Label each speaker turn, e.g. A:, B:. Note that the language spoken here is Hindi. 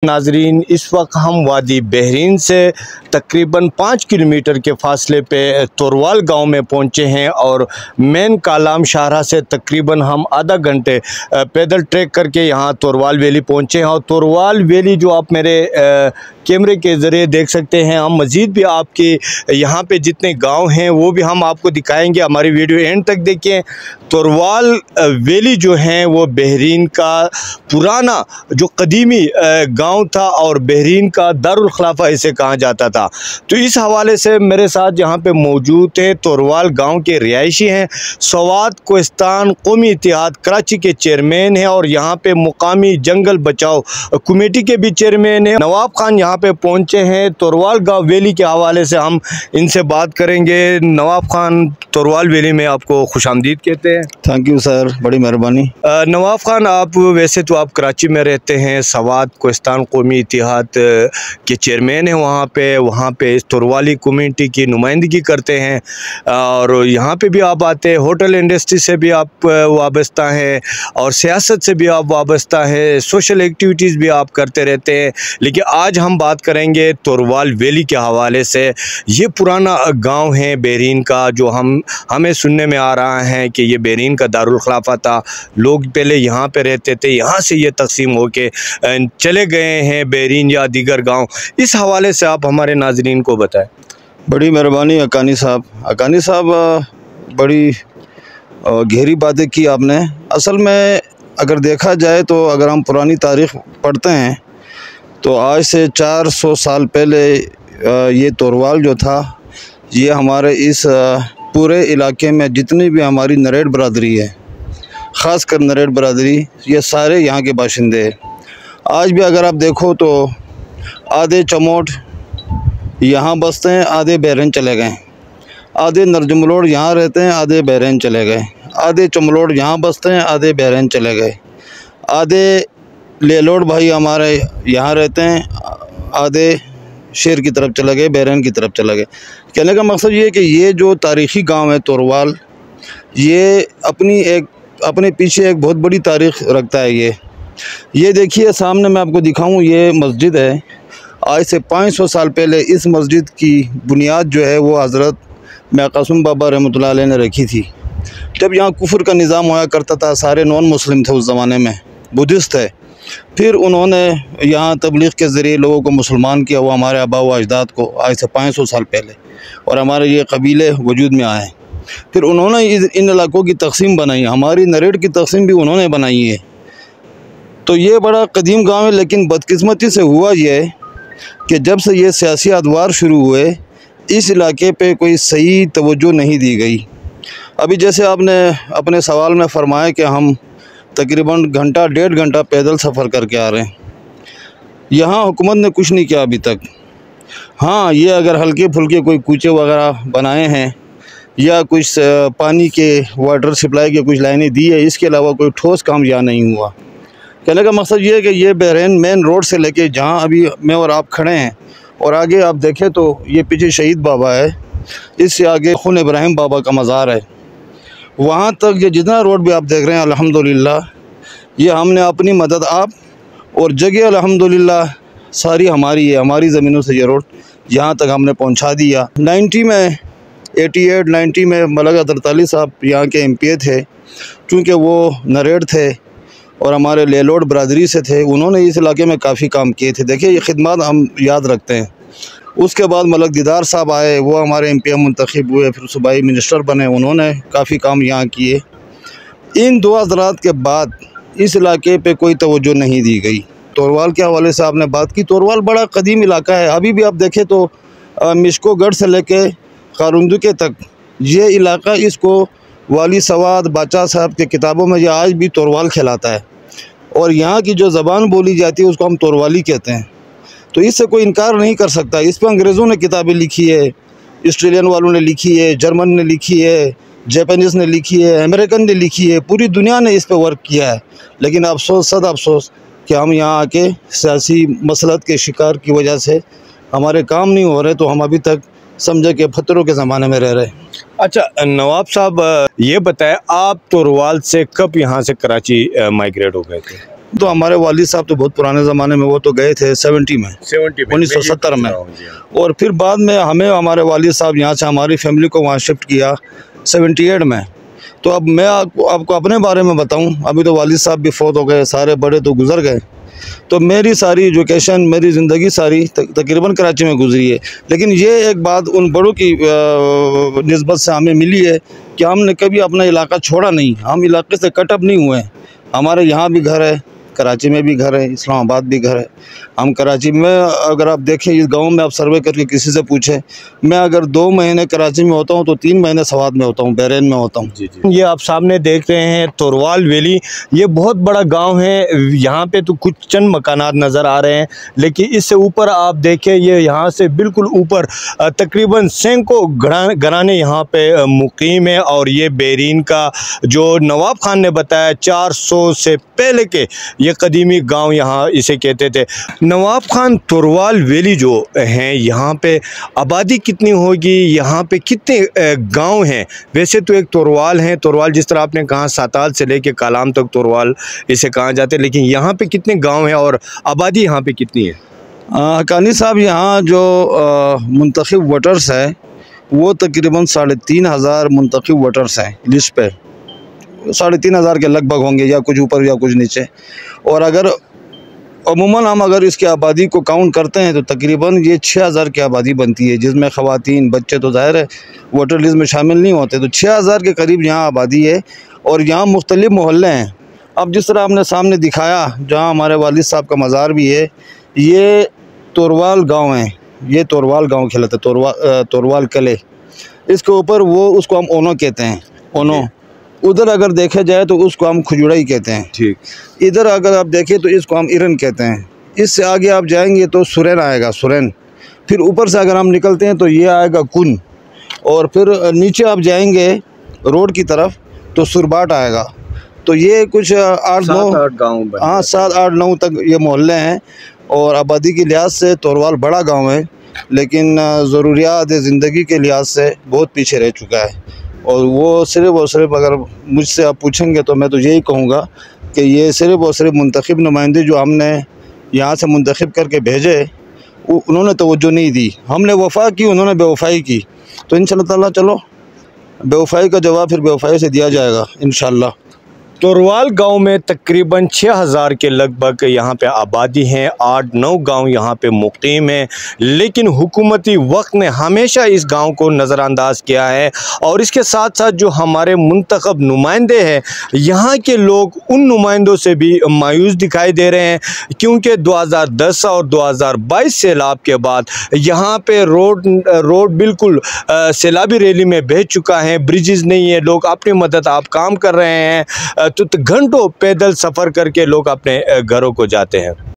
A: नाजरीन, इस वक्त हम वादी बहरीन से तकरीबन 5 किलोमीटर के फासले पे तोरवाल गांव में पहुंचे हैं और मेन कालाम शाहरा से तकरीबन हम आधा घंटे पैदल ट्रैक करके यहाँ तोरवाल वैली पहुंचे हैं। और तोरवाल वैली जो आप मेरे कैमरे के ज़रिए देख सकते हैं, हम मज़ीद भी आपके यहाँ पे जितने गांव हैं वो भी हम आपको दिखाएंगे। हमारी वीडियो एंड तक देखें। तोरवाल वैली जो है वो बहरीन का पुराना जो कदीमी गांव था और बहरीन का दारुल खिलाफा इसे कहा जाता था। तो इस हवाले से मेरे साथ यहाँ पे मौजूद है तोरवाल गांव के रिहायशी हैं। सवात कोहिस्तान कौमी इत्तेहाद कराची के चेयरमैन हैं और यहाँ पे मुकामी जंगल बचाओ कमेटी के भी चेयरमैन हैं। नवाब खान यहाँ पे पहुँचे हैं। तोरवाल गाँव वैली के हवाले से हम इनसे बात करेंगे। नवाब खान, तोरवाल वैली में आपको खुशामदीद कहते हैं।
B: थैंक यू सर, बड़ी मेहरबानी।
A: नवाब खान, आप वैसे तो आप कराची में रहते हैं, सवात कोहिस्तान कौमी इत्तेहाद के चेयरमैन हैं वहाँ पे इस तोरवाली कम्यूनिटी की नुमाइंदगी करते हैं और यहाँ पे भी आप आते हैं। होटल इंडस्ट्री से भी आप वाबस्ता हैं और सियासत से भी आप वाबस्ता हैं, सोशल एक्टिविटीज़ भी आप करते रहते हैं। लेकिन आज हम बात करेंगे तोरवाल वैली के हवाले से। ये पुराना गाँव है बहरीन का, जो हमें सुनने में आ रहा है कि ये बहरीन का दारुल खिलाफा था। लोग पहले यहाँ पे रहते थे, यहाँ से ये तकसीम होके चले गए हैं बहरीन या दीगर गांव। इस हवाले से आप हमारे नाजरीन को बताएं।
B: बड़ी मेहरबानी अकानी साहब, बड़ी गहरी बातें की आपने। असल में अगर देखा जाए तो अगर हम पुरानी तारीख़ पढ़ते हैं तो आज से 400 साल पहले ये तोरवाल जो था, ये हमारे इस पूरे इलाके में जितनी भी हमारी नरेड़ बरादरी है, ख़ास कर नरेड़ बरादरी, ये सारे यहाँ के बाशिंदे हैं। आज भी अगर आप देखो तो आधे चमोट यहाँ बसते हैं, आधे बहरीन चले गए। आधे नरजमलोड़ यहाँ रहते हैं, आधे बहरीन चले गए। आधे चमलोड़ यहाँ बसते हैं, आधे बहरीन चले गए। आधे लेलोड़ भाई हमारे यहाँ रहते हैं, आधे शेर की तरफ चले गए, बहरीन की तरफ चले गए। कहने का मकसद ये है कि ये जो तारीख़ी गांव है तोरवाल, ये अपने पीछे एक बहुत बड़ी तारीख़ रखता है। ये देखिए सामने मैं आपको दिखाऊं, ये मस्जिद है। आज से 500 साल पहले इस मस्जिद की बुनियाद जो है वो हज़रत मियां बाबा रहमतुल्लाह अलैह ने रखी थी। जब यहाँ कुफ्र का निज़ाम होया करता था, सारे नॉन मुस्लिम थे उस ज़माने में, बुद्धिस्ट थे। फिर उन्होंने यहाँ तबलीग के ज़रिए लोगों को मुसलमान किया, वो हमारे आबा व अजदाद को, आज से 500 साल पहले, और हमारे ये कबीले वजूद में आए। फिर उन्होंने इन इलाकों की तकसीम बनाई, हमारी नरेड़ की तकसीम भी उन्होंने बनाई है। तो ये बड़ा कदीम गांव है। लेकिन बदकिस्मती से हुआ ये कि जब से ये सियासी अदवार शुरू हुए, इस इलाके पे कोई सही तवज्जो नहीं दी गई। अभी जैसे आपने अपने सवाल में फरमाया कि हम तकरीबन घंटा 1.5 घंटा पैदल सफ़र करके आ रहे हैं, यहाँ हुकूमत ने कुछ नहीं किया अभी तक। हाँ, ये अगर हल्के फुल्के कोई कूचे वगैरह बनाए हैं या कुछ पानी के वाटर सप्लाई के कुछ लाइनें दी है, इसके अलावा कोई ठोस काम यहाँ नहीं हुआ। कहने का मकसद ये है कि ये बहरीन मेन रोड से लेके जहाँ अभी मैं और आप खड़े हैं, और आगे आप देखें तो ये पीछे शहीद बाबा है, इससे आगे खून इब्राहिम बाबा का मज़ार है, वहाँ तक ये जितना रोड भी आप देख रहे हैं, अल्हम्दुलिल्लाह ये हमने अपनी मदद आप और जगह अल्हम्दुलिल्लाह सारी हमारी है, हमारी ज़मीनों से ये रोड यहाँ तक हमने पहुँचा दिया। 88-90 में मलक अदरताली साहब यहाँ के MPA थे। चूँकि वो नरेड़ थे और हमारे लेलोड़ बरादरी से थे, उन्होंने इस इलाके में काफ़ी काम किए थे। देखिए ये खिदमत हम याद रखते हैं। उसके बाद मलक दीदार साहब आए, वो हमारे MPA मुंतखब हुए, फिर सूबाई मिनिस्टर बने, उन्होंने काफ़ी काम यहाँ किए। इन दो हज़रात के बाद इस इलाके पे कोई तवज्जो नहीं दी गई। तोरवाल के हवाले से आपने बात की, तोरवाल बड़ा कदीम इलाका है। अभी भी आप देखें तो मिशकोगढ़ से लेके खारुंदुके तक ये इलाका, इसको वाली सवाद बादशाह साहब के किताबों में यह आज भी तोरवाल कहलाता है। और यहाँ की जो ज़बान बोली जाती है उसको हम तोरवाली कहते हैं। तो इससे कोई इनकार नहीं कर सकता। इस पर अंग्रेज़ों ने किताबें लिखी है, ऑस्ट्रेलियन वालों ने लिखी है, जर्मन ने लिखी है, जापानीज़ ने लिखी है, अमेरिकन ने लिखी है, पूरी दुनिया ने इस पर वर्क किया है। लेकिन अफसोस, सद अफसोस कि हम यहाँ आके सियासी मसलत के शिकार की वजह से हमारे काम नहीं हो रहे, तो हम अभी तक समझे कि फतरों के ज़माने में रह रहे।
A: अच्छा नवाब साहब, ये बताएं आप तोरवाल से कब यहाँ से कराची माइग्रेट हो गए थे?
B: तो हमारे वालिद साहब तो बहुत पुराने ज़माने में, वो तो गए थे 70 में, 1970 में। और फिर बाद में हमें हमारे वालिद साहब यहाँ से हमारी फैमिली को वहाँ शिफ्ट किया 78 में। तो अब मैं आपको अपने बारे में बताऊं, अभी तो वालिद साहब भी फौत हो गए, सारे बड़े तो गुज़र गए। तो मेरी सारी एजुकेशन, मेरी ज़िंदगी सारी तकरीबन कराची में गुजरी है। लेकिन ये एक बात उन बड़ों की निस्बत से हमें मिली है कि हमने कभी अपना इलाका छोड़ा नहीं, हम इलाके से कटअप नहीं हुए। हमारे यहाँ भी घर है, कराची में भी घर है, इस्लामाबाद भी घर है। हम कराची में, अगर आप देखें इस गांव में, आप सर्वे करके किसी से पूछें, मैं अगर 2 महीने कराची में होता हूं तो 3 महीने सवात में होता हूं, बहरीन में होता हूं।
A: ये आप सामने देख रहे हैं तोरवाल वैली, ये बहुत बड़ा गांव है। यहाँ पे तो कुछ चंद मकानात नज़र आ रहे हैं, लेकिन इससे ऊपर आप देखें, ये यहाँ से बिल्कुल ऊपर तकरीबन सैकड़ों घराने यहाँ पे मुकीम है। और ये बहरीन का जो नवाब खान ने बताया 400 से पहले के ये कदीमी गांव यहाँ इसे कहते थे। नवाब खान तोरवाल वैली जो हैं, यहाँ पे आबादी कितनी होगी, यहाँ पे कितने गांव हैं? वैसे तो एक तोरवाल हैं, तोरवाल जिस तरह आपने कहा साताल से लेके कालाम तक तोरवाल इसे कहा जाते हैं, लेकिन यहाँ पे कितने गांव हैं और आबादी यहाँ पे कितनी है?
B: हक़ानी साहब, यहाँ जो मुंतखब वोटर्स है वो तकरीबन 3500 मुंतखब वोटर्स हैं लिस्ट पे, 3500 के लगभग होंगे, या कुछ ऊपर या कुछ नीचे। और अगर अमूमन हम अगर इसकी आबादी को काउंट करते हैं तो तकरीबन ये 6000 की आबादी बनती है, जिसमें ख़वातीन, बच्चे तो ज़ाहिर है वोटर लिस्ट में शामिल नहीं होते। तो 6000 के करीब यहाँ आबादी है। और यहाँ मुख्तलिफ़ मोहल्ले हैं। अब जिस तरह आपने सामने दिखाया, जहाँ हमारे वालिद साहब का मज़ार भी है, ये तोरवाल गाँव है। ये तोरवाल गाँव कहलाता है, तोरवाल किले। इसके ऊपर वो, उसको हम ओनो कहते हैं, ओनो। उधर अगर देखा जाए तो उसको हम खुजुड़ाई कहते हैं।
A: ठीक।
B: इधर अगर आप देखें तो इसको हम इरन कहते हैं। इससे आगे आप जाएंगे तो सुरैन आएगा, सुरैन। फिर ऊपर से अगर हम निकलते हैं तो ये आएगा कुन। और फिर नीचे आप जाएंगे रोड की तरफ तो सुरबाट आएगा। तो ये कुछ 8-9
A: गाँव,
B: हाँ 7-8-9 तक ये मोहल्ले हैं। और आबादी के लिहाज से तोरवाल बड़ा गाँव है, लेकिन ज़रूरियात ज़िंदगी के लिहाज से बहुत पीछे रह चुका है। और वो सिर्फ़ और सिर्फ अगर मुझसे आप पूछेंगे तो मैं तो यही कहूँगा कि ये सिर्फ़ और सिर्फ मुंतखब नुमाइंदे जो हमने यहाँ से मुंतखब करके भेजे, उन्होंने तवज्जो नहीं दी। हमने वफ़ा की, उन्होंने बेवफ़ाई की। तो इंशाअल्लाह ताला चलो, बेवफ़ाई का जवाब फिर बेवफ़ाई से दिया जाएगा इंशाअल्लाह।
A: तोरवाल गांव में तकरीबन 6000 के लगभग यहाँ पे आबादी हैं। 8-9 गांव यहाँ पे मुकीम हैं, लेकिन हुकूमती वक्त ने हमेशा इस गांव को नज़रअंदाज किया है। और इसके साथ साथ जो हमारे मुंतखब नुमाइंदे हैं, यहाँ के लोग उन नुमाइंदों से भी मायूस दिखाई दे रहे हैं, क्योंकि 2010 और 2022 सैलाब के बाद यहाँ पे रोड बिल्कुल सैलाबी रैली में बह चुका है। ब्रिजेज़ नहीं है, लोग अपनी मदद आप काम कर रहे हैं, तो घंटों पैदल सफ़र करके लोग अपने घरों को जाते हैं।